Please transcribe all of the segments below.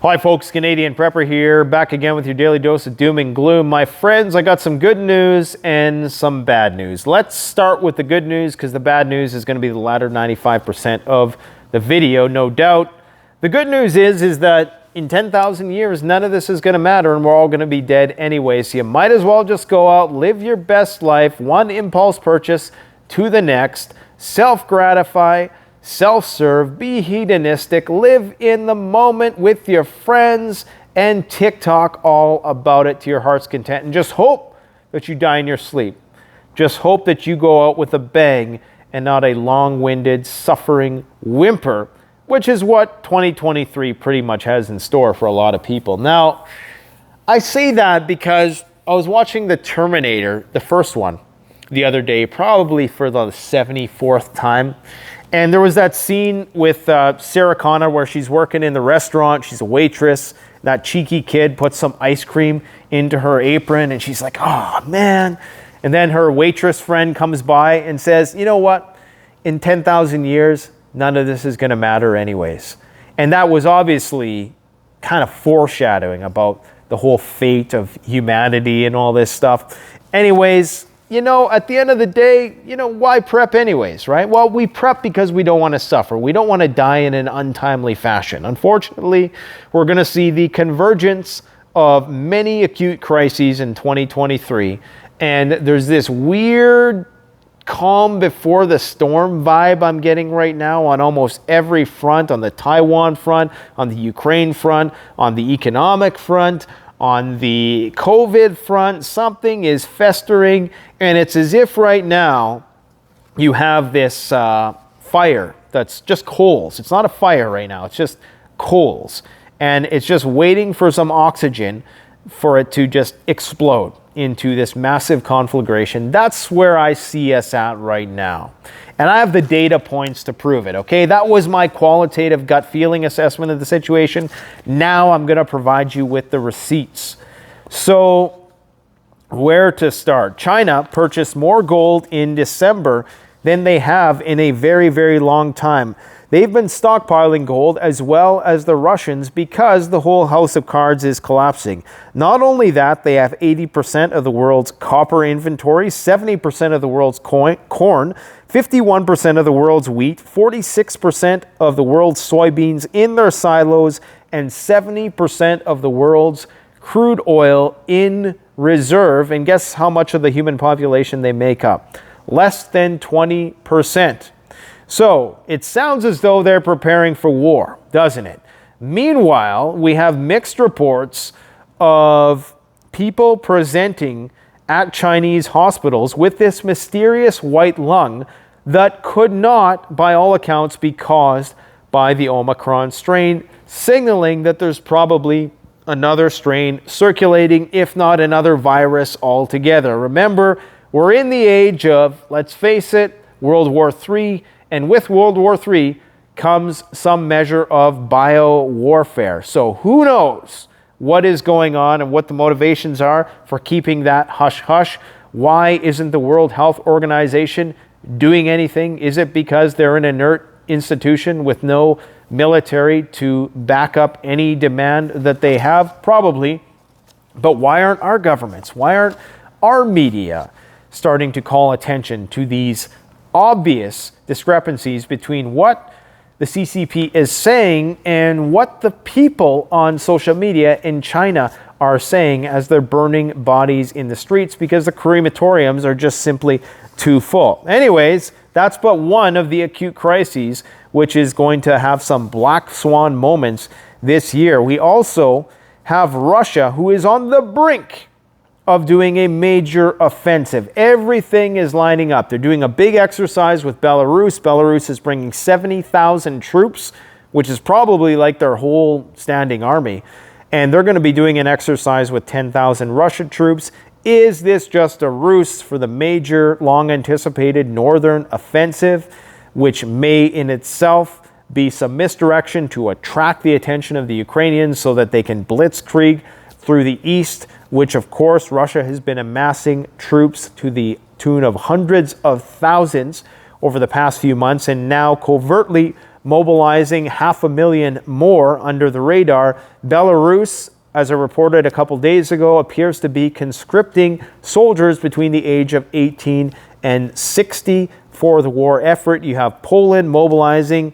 Hi folks, Canadian Prepper here, back again with your daily dose of doom and gloom. My friends, I got some good news and some bad news. Let's start with the good news because the bad news is going to be the latter 95% of the video, no doubt. The good news is that in 10,000 years, none of this is going to matter and we're all going to be dead anyway. So you might as well just go out, live your best life, one impulse purchase to the next, self-gratify, self-serve, be hedonistic, live in the moment with your friends, and TikTok all about it to your heart's content. And just hope that you die in your sleep. Just hope that you go out with a bang and not a long-winded, suffering whimper, which is what 2023 pretty much has in store for a lot of people. Now, I say that because I was watching the Terminator, the first one, the other day, probably for the 74th time. And there was that scene with Sarah Connor where she's working in the restaurant. She's a waitress. That cheeky kid puts some ice cream into her apron and she's like, oh man. And then her waitress friend comes by and says, you know what? In 10,000 years, none of this is going to matter anyways. And that was obviously kind of foreshadowing about the whole fate of humanity and all this stuff. Anyways, you know, at the end of the day, you know, why prep anyways, right? Well, we prep because we don't want to suffer. We don't want to die in an untimely fashion. Unfortunately, we're going to see the convergence of many acute crises in 2023. And there's this weird calm before the storm vibe I'm getting right now on almost every front, on the Taiwan front, on the Ukraine front, on the economic front, on the COVID front. Something is festering, and it's as if right now you have this fire that's just coals. It's not a fire right now, it's just coals. And it's just waiting for some oxygen for it to just explode into this massive conflagration. That's where I see us at right now. And I have the data points to prove it, okay? That was my qualitative gut feeling assessment of the situation. Now I'm going to provide you with the receipts. So, where to start? China purchased more gold in December than they have in a very, very long time. They've been stockpiling gold as well as the Russians because the whole house of cards is collapsing. Not only that, they have 80% of the world's copper inventory, 70% of the world's corn, 51% of the world's wheat, 46% of the world's soybeans in their silos, and 70% of the world's crude oil in reserve. And guess how much of the human population they make up? Less than 20%. So it sounds as though they're preparing for war, doesn't it? Meanwhile, we have mixed reports of people presenting at Chinese hospitals with this mysterious white lung that could not, by all accounts, be caused by the Omicron strain, signaling that there's probably another strain circulating, if not another virus altogether. Remember, we're in the age of, let's face it, World War III. And with World War III comes some measure of bio-warfare. So who knows what is going on and what the motivations are for keeping that hush-hush? Why isn't the World Health Organization doing anything? Is it because they're an inert institution with no military to back up any demand that they have? Probably. But why aren't our governments, why aren't our media starting to call attention to these obvious discrepancies between what the CCP is saying and what the people on social media in China are saying as they're burning bodies in the streets because the crematoriums are just simply too full? Anyways, that's but one of the acute crises which is going to have some black swan moments this year. We also have Russia, who is on the brink of doing a major offensive. Everything is lining up. They're doing a big exercise with Belarus. Belarus is bringing 70,000 troops, which is probably like their whole standing army. And they're going to be doing an exercise with 10,000 Russian troops. Is this just a ruse for the major, long-anticipated northern offensive, which may in itself be some misdirection to attract the attention of the Ukrainians so that they can blitzkrieg through the east, which of course Russia has been amassing troops to the tune of hundreds of thousands over the past few months, and now covertly mobilizing 500,000 more under the radar. Belarus, as I reported a couple days ago, appears to be conscripting soldiers between the age of 18 and 60 for the war effort. You have Poland mobilizing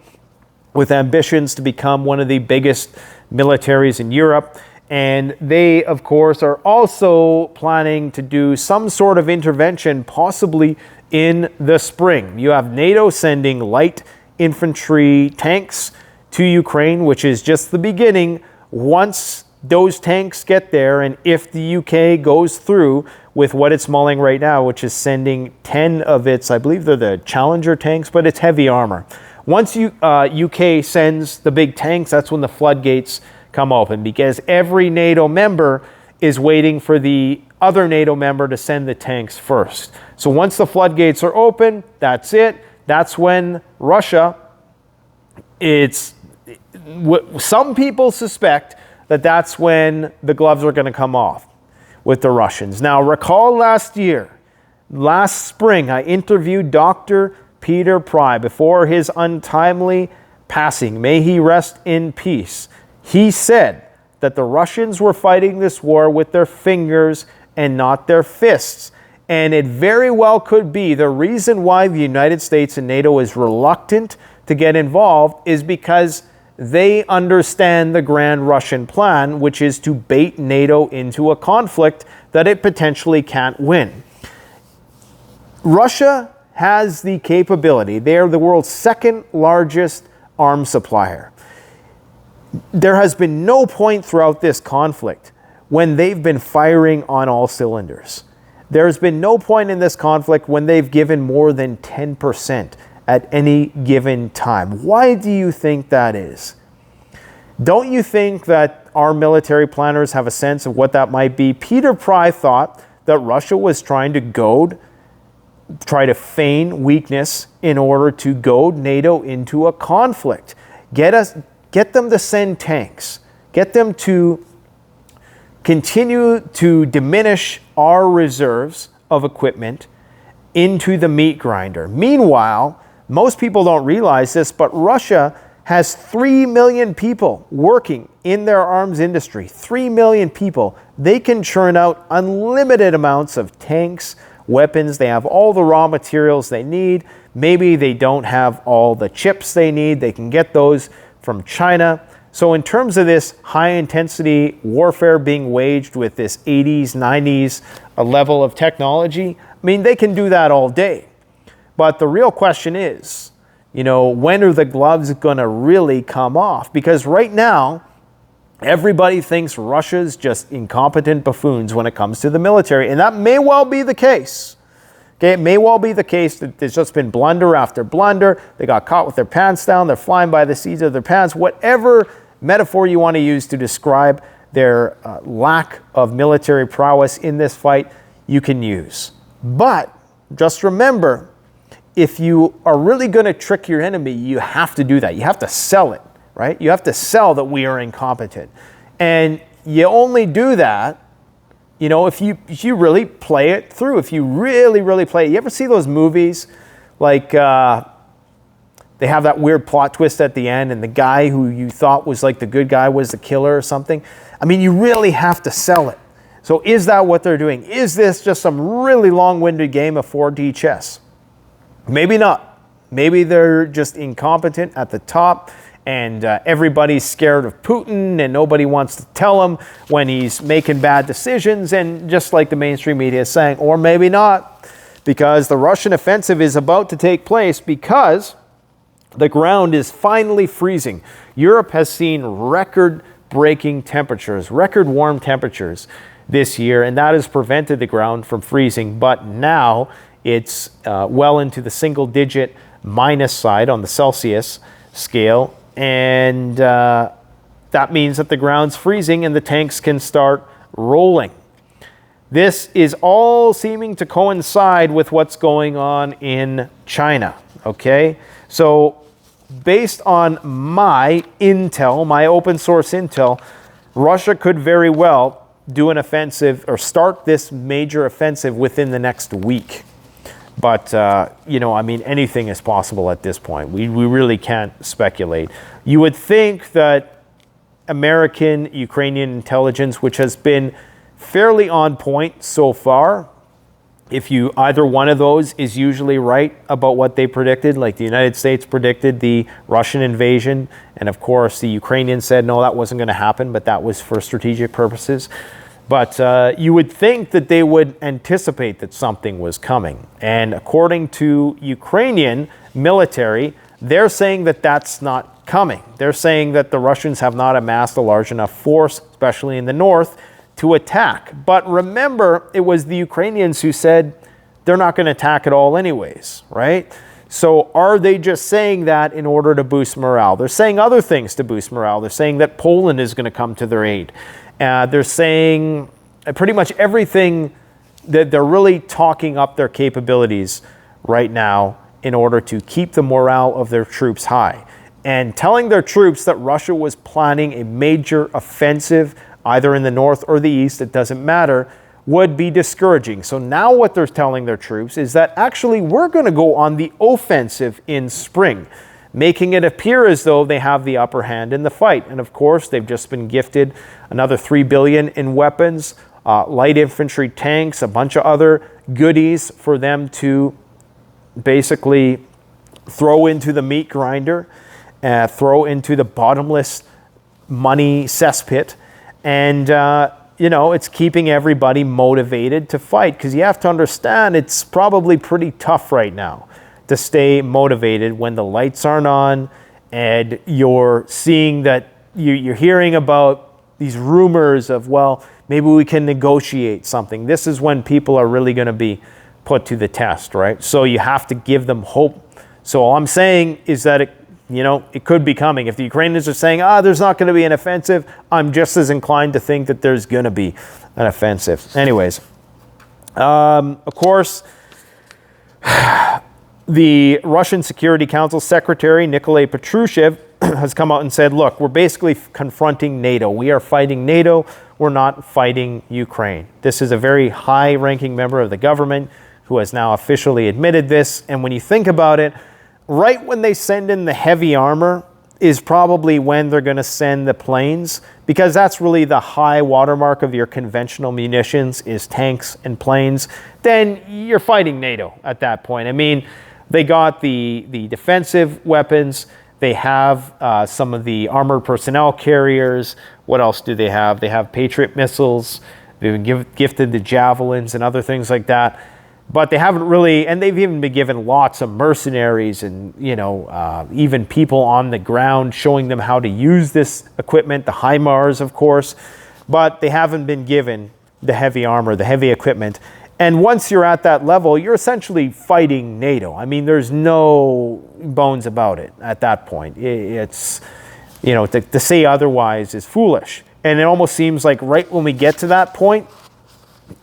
with ambitions to become one of the biggest militaries in Europe. And they, of course, are also planning to do some sort of intervention, possibly in the spring. You have NATO sending light infantry tanks to Ukraine, which is just the beginning. Once those tanks get there, and if the UK goes through with what it's mulling right now, which is sending 10 of its, I believe they're the Challenger tanks, but it's heavy armor. Once UK sends the big tanks, that's when the floodgates come open, because every NATO member is waiting for the other NATO member to send the tanks first. So once the floodgates are open, that's it. That's when Russia, some people suspect that that's when the gloves are going to come off with the Russians. Now, recall last spring, I interviewed Dr. Peter Pry before his untimely passing. May he rest in peace. He said that the Russians were fighting this war with their fingers and not their fists. And it very well could be the reason why the United States and NATO is reluctant to get involved is because they understand the grand Russian plan, which is to bait NATO into a conflict that it potentially can't win. Russia has the capability. They are the world's second largest arms supplier. There has been no point throughout this conflict when they've been firing on all cylinders. There's been no point in this conflict when they've given more than 10% at any given time. Why do you think that is? Don't you think that our military planners have a sense of what that might be? Peter Pry thought that Russia was trying to try to feign weakness in order to goad NATO into a conflict. Get them to send tanks. Get them to continue to diminish our reserves of equipment into the meat grinder. Meanwhile, most people don't realize this, but Russia has 3 million people working in their arms industry. 3 million people. They can churn out unlimited amounts of tanks, weapons. They have all the raw materials they need. Maybe they don't have all the chips they need. They can get those from China. So in terms of this high-intensity warfare being waged with this 80s, 90s level of technology, I mean, they can do that all day. But the real question is, when are the gloves going to really come off? Because right now, everybody thinks Russia's just incompetent buffoons when it comes to the military. And that may well be the case. Okay, it may well be the case that there's just been blunder after blunder. They got caught with their pants down. They're flying by the seats of their pants. Whatever metaphor you want to use to describe their lack of military prowess in this fight, you can use. But just remember, if you are really going to trick your enemy, you have to do that. You have to sell it, right? You have to sell that we are incompetent. And you only do that, if you really play it through, if you really, really play it. You ever see those movies like they have that weird plot twist at the end and the guy who you thought was like the good guy was the killer or something? I mean, you really have to sell it. So is that what they're doing? Is this just some really long-winded game of 4D chess? Maybe not. Maybe they're just incompetent at the top and everybody's scared of Putin and nobody wants to tell him when he's making bad decisions, and just like the mainstream media is saying. Or maybe not, because the Russian offensive is about to take place because the ground is finally freezing. Europe has seen record-breaking temperatures, record warm temperatures this year, and that has prevented the ground from freezing. But now it's well into the single-digit minus side on the Celsius scale, and that means that the ground's freezing and the tanks can start rolling. This is all seeming to coincide with what's going on in China, okay? So based on my intel, my open source intel, Russia could very well do an offensive or start this major offensive within the next week. But, you know, I mean, anything is possible at this point. We really can't speculate. You would think that American, Ukrainian intelligence, which has been fairly on point so far, if you either one of those is usually right about what they predicted, like the United States predicted the Russian invasion, and of course the Ukrainians said no, that wasn't going to happen, but that was for strategic purposes. But you would think that they would anticipate that something was coming. And according to Ukrainian military, they're saying that that's not coming. They're saying that the Russians have not amassed a large enough force, especially in the north, to attack. But remember, it was the Ukrainians who said they're not going to attack at all anyways, right? So are they just saying that in order to boost morale? They're saying other things to boost morale. They're saying that Poland is going to come to their aid. They're saying pretty much everything, that they're really talking up their capabilities right now in order to keep the morale of their troops high. And telling their troops that Russia was planning a major offensive either in the north or the east, it doesn't matter, would be discouraging. So now what they're telling their troops is that actually we're going to go on the offensive in spring, making it appear as though they have the upper hand in the fight. And of course, they've just been gifted another $3 billion in weapons, light infantry tanks, a bunch of other goodies for them to basically throw into the meat grinder, throw into the bottomless money cesspit. And, you know, it's keeping everybody motivated to fight, because you have to understand it's probably pretty tough right now to stay motivated when the lights aren't on and you're seeing that you're hearing about these rumors of, well, maybe we can negotiate something. This is when people are really going to be put to the test, right? So you have to give them hope. So all I'm saying is that it could be coming. If the Ukrainians are saying, there's not going to be an offensive, I'm just as inclined to think that there's going to be an offensive. Anyways, of course, the Russian Security Council Secretary, Nikolai Patrushev, has come out and said, look, we're basically confronting NATO. We are fighting NATO. We're not fighting Ukraine. This is a very high-ranking member of the government who has now officially admitted this. And when you think about it, right when they send in the heavy armor is probably when they're going to send the planes, because that's really the high watermark of your conventional munitions is tanks and planes. Then you're fighting NATO at that point. I mean, they got the defensive weapons. They have some of the armored personnel carriers. What else do they have? They have Patriot missiles. They've been gifted the javelins and other things like that. But they haven't really, and they've even been given lots of mercenaries and, even people on the ground showing them how to use this equipment, the HIMARS, of course. But they haven't been given the heavy armor, the heavy equipment. And once you're at that level, you're essentially fighting NATO. I mean, there's no bones about it at that point. It's, to say otherwise is foolish. And it almost seems like right when we get to that point,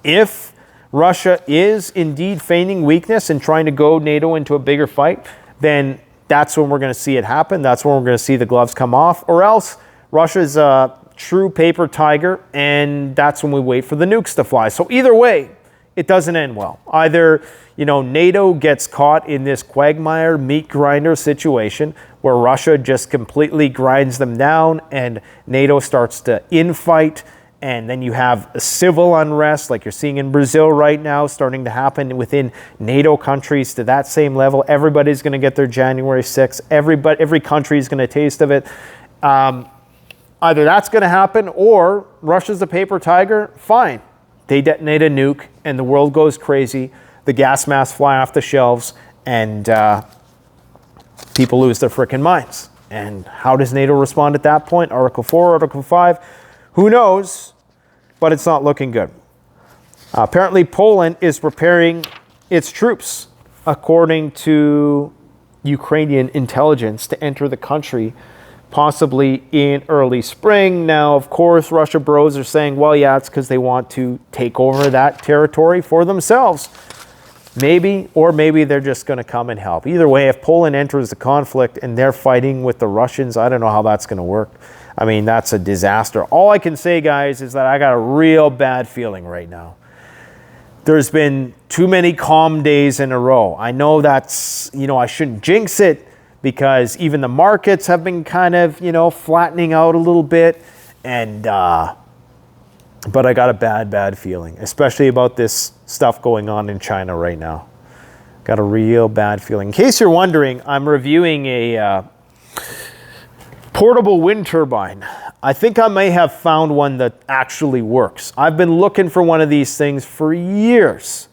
if Russia is indeed feigning weakness and trying to go NATO into a bigger fight, then that's when we're going to see it happen. That's when we're going to see the gloves come off. Or else Russia's a true paper tiger, and that's when we wait for the nukes to fly. So either way, it doesn't end well. Either, NATO gets caught in this quagmire meat grinder situation where Russia just completely grinds them down and NATO starts to infight. And then you have a civil unrest like you're seeing in Brazil right now starting to happen within NATO countries to that same level. Everybody's going to get their January 6th. Every country is going to taste of it. Either that's going to happen or Russia's a paper tiger. Fine. They detonate a nuke and the world goes crazy. The gas masks fly off the shelves and people lose their frickin' minds. And how does NATO respond at that point? Article 4, Article 5? Who knows, but it's not looking good. Apparently, Poland is preparing its troops, according to Ukrainian intelligence, to enter the country possibly in early spring. Now, of course, Russia bros are saying, well, yeah, it's because they want to take over that territory for themselves. Maybe, or maybe they're just going to come and help. Either way, if Poland enters the conflict and they're fighting with the Russians, I don't know how that's going to work. I mean, that's a disaster. All I can say, guys, is that I got a real bad feeling right now there's been too many calm days in a row. I know that's, I shouldn't jinx it because even the markets have been kind of, flattening out a little bit. And, but I got a bad feeling, especially about this stuff going on in China right now. Got a real bad feeling. In case you're wondering, I'm reviewing a portable wind turbine. I think I may have found one that actually works. I've been looking for one of these things for years.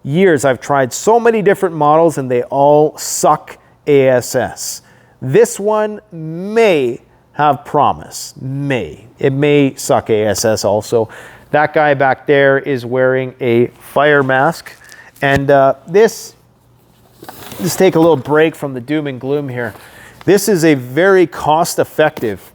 I've tried so many different models and they all suck ASS. This one may have promise. It may suck ASS also. That guy back there is wearing a fire mask. And just take a little break from the doom and gloom here. This is a very cost-effective,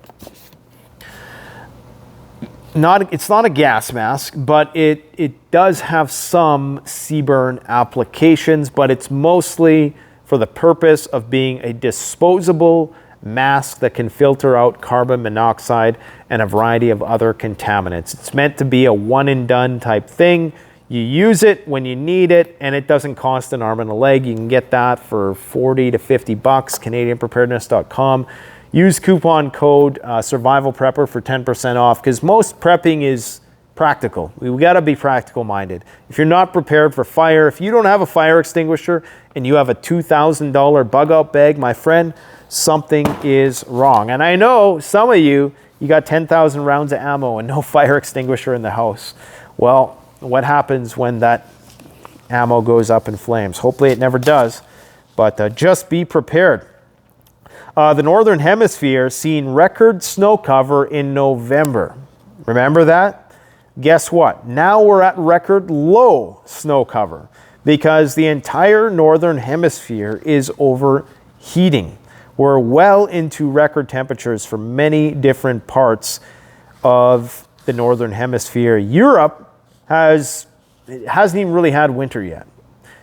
it's not a gas mask, but it does have some CBurn applications, but it's mostly for the purpose of being a disposable mask that can filter out carbon monoxide and a variety of other contaminants. It's meant to be a one and done type thing. You use it when you need it, and it doesn't cost an arm and a leg. You can get that for 40 to 50 bucks, CanadianPreparedness.com. Use coupon code Survival Prepper for 10% off, because most prepping is practical. We got to be practical minded. If you're not prepared for fire, if you don't have a fire extinguisher and you have a $2,000 bug out bag, my friend, something is wrong. And I know some of you got 10,000 rounds of ammo and no fire extinguisher in the house. Well, what happens when that ammo goes up in flames? Hopefully it never does, but just be prepared. The Northern Hemisphere seen record snow cover in November. Remember that? Guess what? Now we're at record low snow cover because the entire Northern Hemisphere is overheating. We're well into record temperatures for many different parts of the Northern Hemisphere. Europe hasn't even really had winter yet.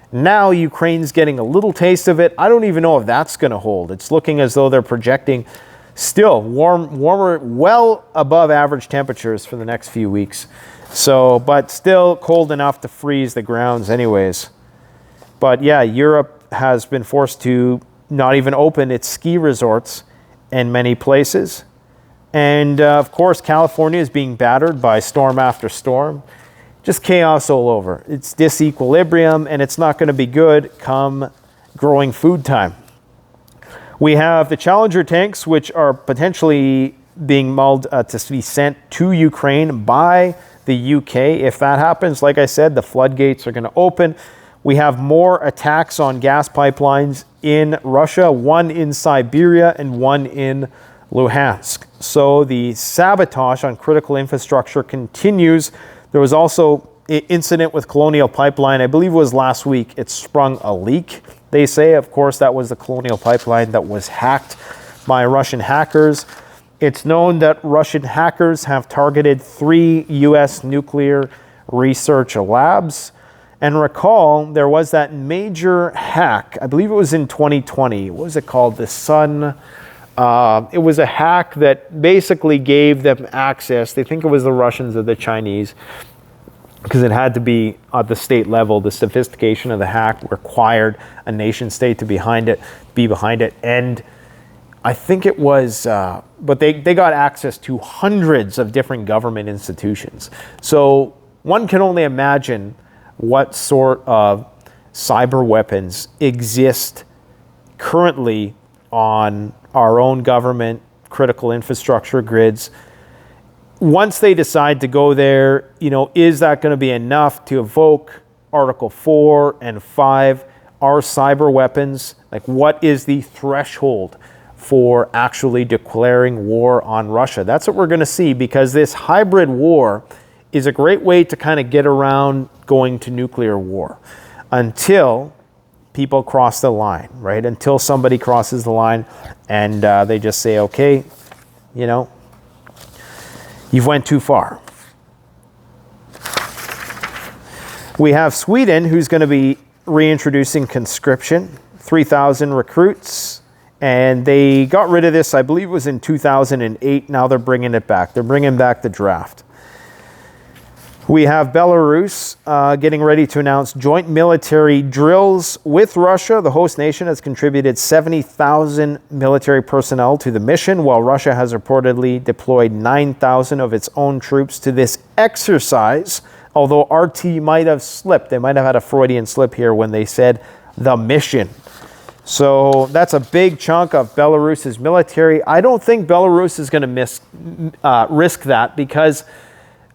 Now Ukraine's getting a little taste of it. I don't even know if that's going to hold. It's looking as though they're projecting still warmer, well above average temperatures for the next few weeks. So, but still cold enough to freeze the grounds anyways. But yeah, Europe has been forced to not even open its ski resorts in many places. And of course, California is being battered by storm after storm. Just chaos all over. It's disequilibrium, and it's not going to be good come growing food time. We have the Challenger tanks, which are potentially being mulled to be sent to Ukraine by the UK. If that happens, like I said, the floodgates are going to open. We have more attacks on gas pipelines in Russia, one in Siberia and one in Luhansk. So the sabotage on critical infrastructure continues. There was also an incident with Colonial Pipeline. I believe it was last week. It sprung a leak, they say. Of course, that was the Colonial Pipeline that was hacked by Russian hackers. It's known that Russian hackers have targeted 3 U.S. nuclear research labs. And recall, there was that major hack. I believe it was in 2020. What was it called? The Sun. It was a hack that basically gave them access. They think it was the Russians or the Chinese, because it had to be at the state level. The sophistication of the hack required a nation state to be behind it. And I think it was, but they got access to hundreds of different government institutions. So one can only imagine what sort of cyber weapons exist currently on our own government critical infrastructure grids. Once they decide to go there, is that going to be enough to evoke Article 4 and 5? Are cyber weapons, like what is the threshold for actually declaring war on Russia? That's what we're going to see, because this hybrid war is a great way to kind of get around going to nuclear war until people cross the line, right? Until somebody crosses the line and they just say, okay, you've went too far. We have Sweden, who's going to be reintroducing conscription, 3,000 recruits, and they got rid of this, I believe it was in 2008. Now they're bringing it back. They're bringing back the draft. We have Belarus getting ready to announce joint military drills with Russia. The host nation has contributed 70,000 military personnel to the mission, while Russia has reportedly deployed 9,000 of its own troops to this exercise. Although RT might have slipped. They might have had a Freudian slip here when they said the mission. So that's a big chunk of Belarus's military. I don't think Belarus is going to risk that, because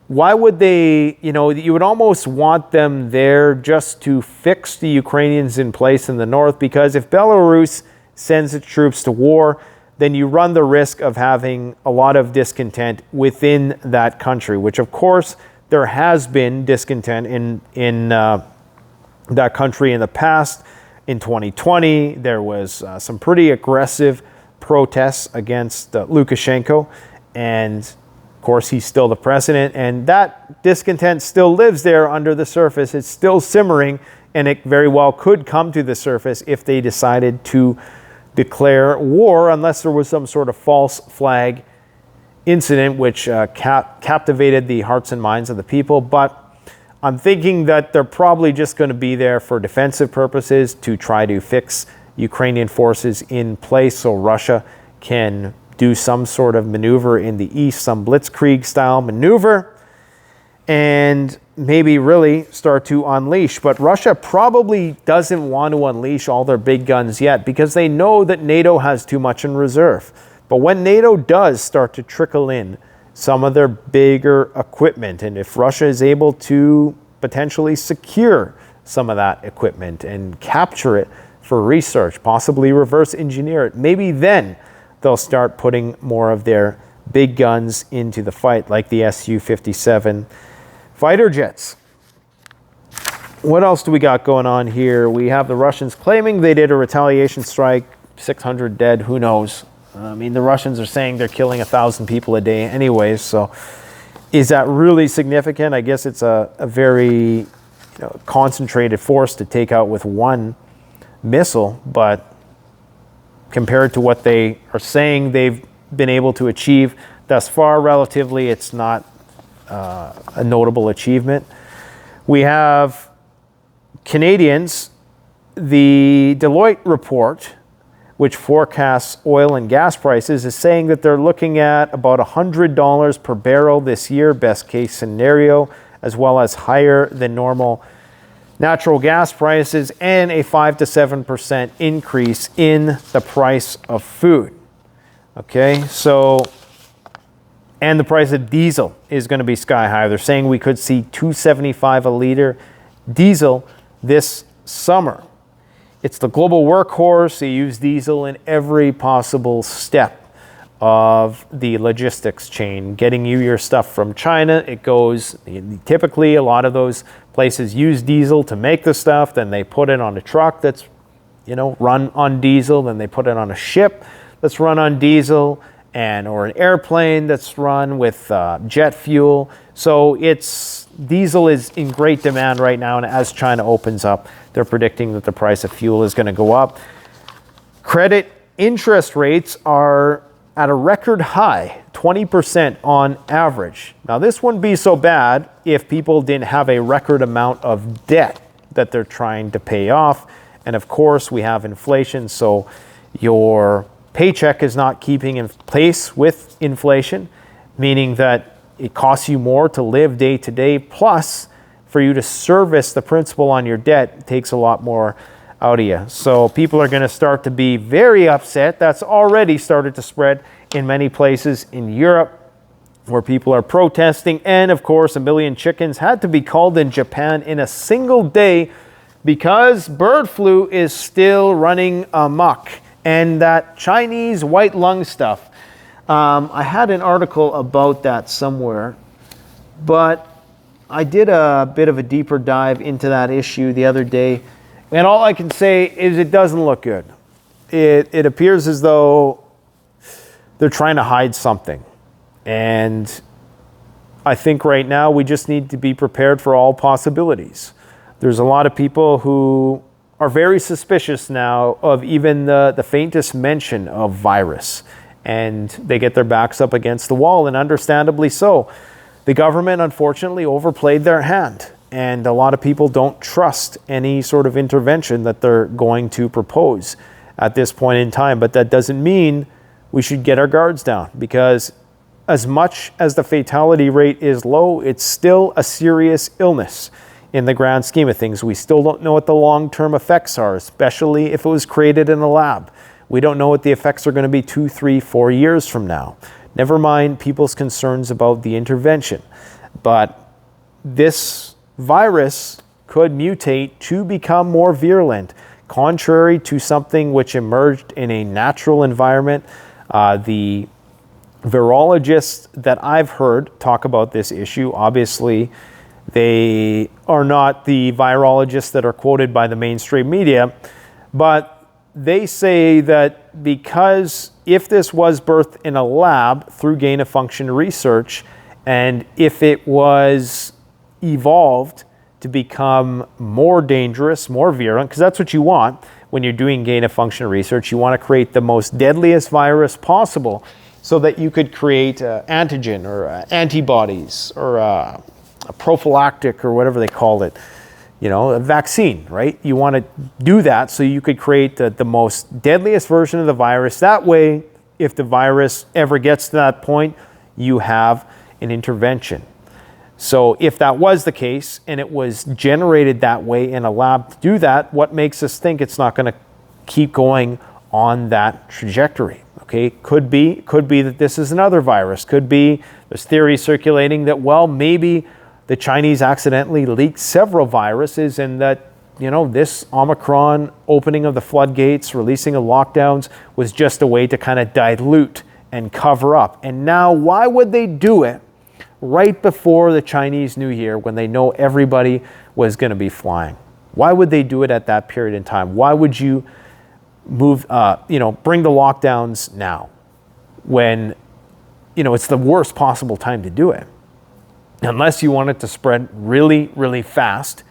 why would they, you would almost want them there just to fix the Ukrainians in place in the north, because if Belarus sends its troops to war, then you run the risk of having a lot of discontent within that country, which of course there has been discontent in that country in the past. In 2020, there was some pretty aggressive protests against Lukashenko, and of course, he's still the president, and that discontent still lives there under the surface. It's still simmering, and it very well could come to the surface if they decided to declare war, unless there was some sort of false flag incident which captivated the hearts and minds of the people. But I'm thinking that they're probably just going to be there for defensive purposes to try to fix Ukrainian forces in place so Russia can do some sort of maneuver in the east, some blitzkrieg style maneuver, and maybe really start to unleash. But Russia probably doesn't want to unleash all their big guns yet, because they know that NATO has too much in reserve. But when NATO does start to trickle in some of their bigger equipment, and if Russia is able to potentially secure some of that equipment and capture it for research, possibly reverse engineer it, maybe then they'll start putting more of their big guns into the fight, like the Su-57 fighter jets. What else do we got going on here? We have the Russians claiming they did a retaliation strike, 600 dead, who knows? I mean, the Russians are saying they're killing 1,000 people a day anyways, so is that really significant? I guess it's a very concentrated force to take out with one missile, but compared to what they are saying they've been able to achieve thus far, relatively, it's not a notable achievement. We have Canadians, the Deloitte report, which forecasts oil and gas prices, is saying that they're looking at about $100 per barrel this year, best case scenario, as well as higher than normal natural gas prices, and a 5 to 7% increase in the price of food. Okay, so, and the price of diesel is going to be sky high. They're saying we could see $2.75 a liter diesel this summer. It's the global workhorse. They use diesel in every possible step of the logistics chain, getting you your stuff from China. It goes, typically a lot of those places use diesel to make the stuff, then they put it on a truck that's run on diesel, then they put it on a ship that's run on diesel, or an airplane that's run with jet fuel. So diesel is in great demand right now, and as China opens up, they're predicting that the price of fuel is going to go up. Credit interest rates are at a record high, 20% on average. Now, this wouldn't be so bad if people didn't have a record amount of debt that they're trying to pay off. And of course, we have inflation, so your paycheck is not keeping in pace with inflation, meaning that it costs you more to live day to day, plus for you to service the principal on your debt, it takes a lot more out of you. So people are going to start to be very upset. That's already started to spread in many places in Europe, where people are protesting. And of course, 1 million chickens had to be culled in Japan in a single day because bird flu is still running amok. And that Chinese white lung stuff, I had an article about that somewhere, but I did a bit of a deeper dive into that issue the other day. And all I can say is it doesn't look good. It appears as though they're trying to hide something. And I think right now we just need to be prepared for all possibilities. There's a lot of people who are very suspicious now of even the faintest mention of virus. And they get their backs up against the wall, and understandably so. the government unfortunately overplayed their hand, and a lot of people don't trust any sort of intervention that they're going to propose at this point in time. But that doesn't mean we should get our guards down, because as much as the fatality rate is low, it's still a serious illness in the grand scheme of things. We still don't know what the long-term effects are, especially if it was created in a lab. We don't know what the effects are going to be 2, 3, 4 years from now. Never mind people's concerns about the intervention. But this virus could mutate to become more virulent, contrary to something which emerged in a natural environment. The virologists that I've heard talk about this issue, obviously, they are not the virologists that are quoted by the mainstream media, but they say that because if this was birthed in a lab through gain-of-function research, and if it was evolved to become more dangerous, more virulent, because that's what you want when you're doing gain-of-function research. You want to create the most deadliest virus possible so that you could create antigen or antibodies or a prophylactic or whatever they call it, a vaccine, right? You want to do that so you could create the most deadliest version of the virus. That way, if the virus ever gets to that point, you have an intervention. So if that was the case and it was generated that way in a lab to do that, what makes us think it's not going to keep going on that trajectory? Okay, could be that this is another virus. Could be there's theories circulating that, well, maybe the Chinese accidentally leaked several viruses, and that, this Omicron opening of the floodgates, releasing of lockdowns was just a way to kind of dilute and cover up. And now, why would they do it right before the Chinese New Year when they know everybody was going to be flying? Why would they do it at that period in time? Why would you bring the lockdowns now when, it's the worst possible time to do it? Unless you want it to spread really, really fast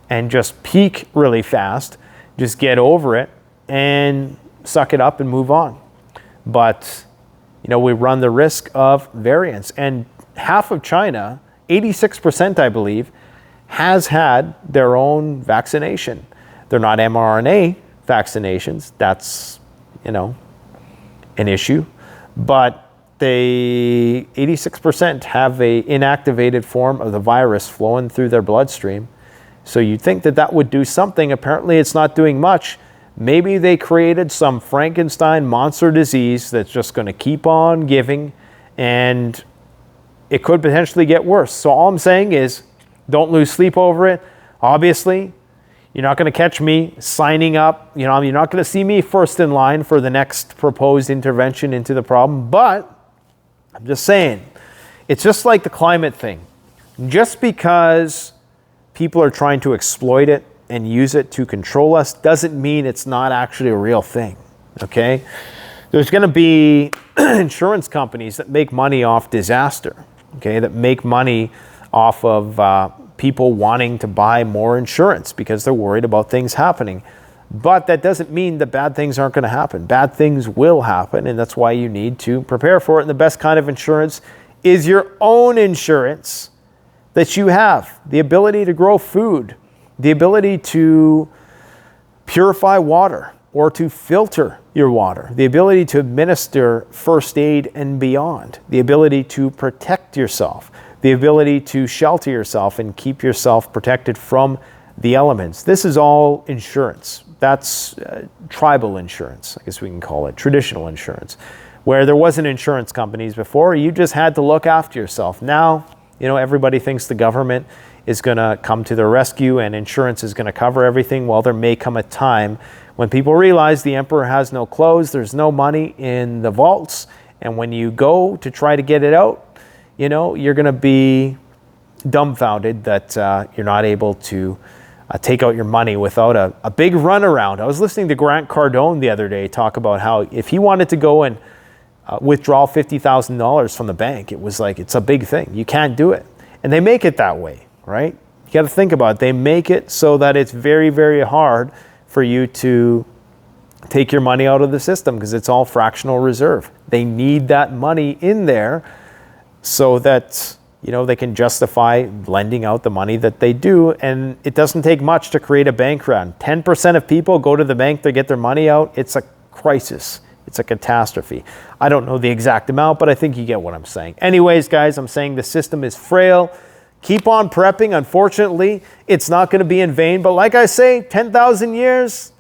and just peak really fast, just get over it and suck it up and move on. But, we run the risk of variants. And half of China, 86%, I believe, has had their own vaccination. They're not mRNA vaccinations. That's, an issue. But 86% have a inactivated form of the virus flowing through their bloodstream. So you'd think that would do something. Apparently it's not doing much. Maybe they created some Frankenstein monster disease that's just going to keep on giving, and it could potentially get worse. So all I'm saying is don't lose sleep over it. Obviously, you're not going to catch me signing up. You're not going to see me first in line for the next proposed intervention into the problem. But I'm just saying, it's just like the climate thing. Just because people are trying to exploit it and use it to control us doesn't mean it's not actually a real thing, okay? There's going to be insurance companies that make money off disaster, okay, that make money off of people wanting to buy more insurance because they're worried about things happening. But that doesn't mean that bad things aren't going to happen. Bad things will happen, and that's why you need to prepare for it. And the best kind of insurance is your own insurance that you have. The ability to grow food, the ability to purify water or to filter your water, the ability to administer first aid and beyond, the ability to protect yourself, the ability to shelter yourself and keep yourself protected from the elements. This is all insurance. That's tribal insurance, I guess we can call it, traditional insurance. Where there wasn't insurance companies before, you just had to look after yourself. Now, everybody thinks the government is going to come to their rescue and insurance is going to cover everything. Well, there may come a time when people realize the emperor has no clothes, there's no money in the vaults, and when you go to try to get it out, you're going to be dumbfounded that you're not able to take out your money without a big runaround. I was listening to Grant Cardone the other day talk about how if he wanted to go and withdraw $50,000 from the bank, it was like, it's a big thing. You can't do it. And they make it that way, right? You got to think about it. They make it so that it's very, very hard for you to take your money out of the system because it's all fractional reserve. They need that money in there so that, you know, they can justify lending out the money that they do. And it doesn't take much to create a bank run. 10% of people go to the bank to get their money out. It's a crisis. It's a catastrophe. I don't know the exact amount, but I think you get what I'm saying. Anyways, guys, I'm saying the system is frail. Keep on prepping. Unfortunately, it's not going to be in vain. But like I say, 10,000 years,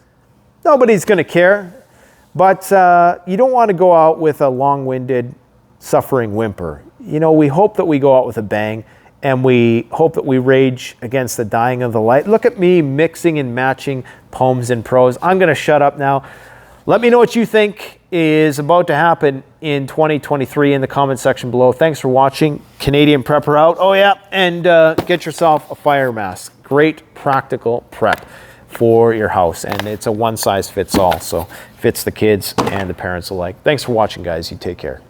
nobody's going to care. But you don't want to go out with a long-winded, suffering whimper. You know, we hope that we go out with a bang, and we hope that we rage against the dying of the light. Look at me mixing and matching poems and prose. I'm going to shut up now. Let me know what you think is about to happen in 2023 in the comment section below. Thanks for watching. Canadian Prepper out. Oh yeah, and get yourself a fire mask. Great practical prep for your house, and it's a one-size-fits-all, so fits the kids and the parents alike. Thanks for watching, guys. You take care.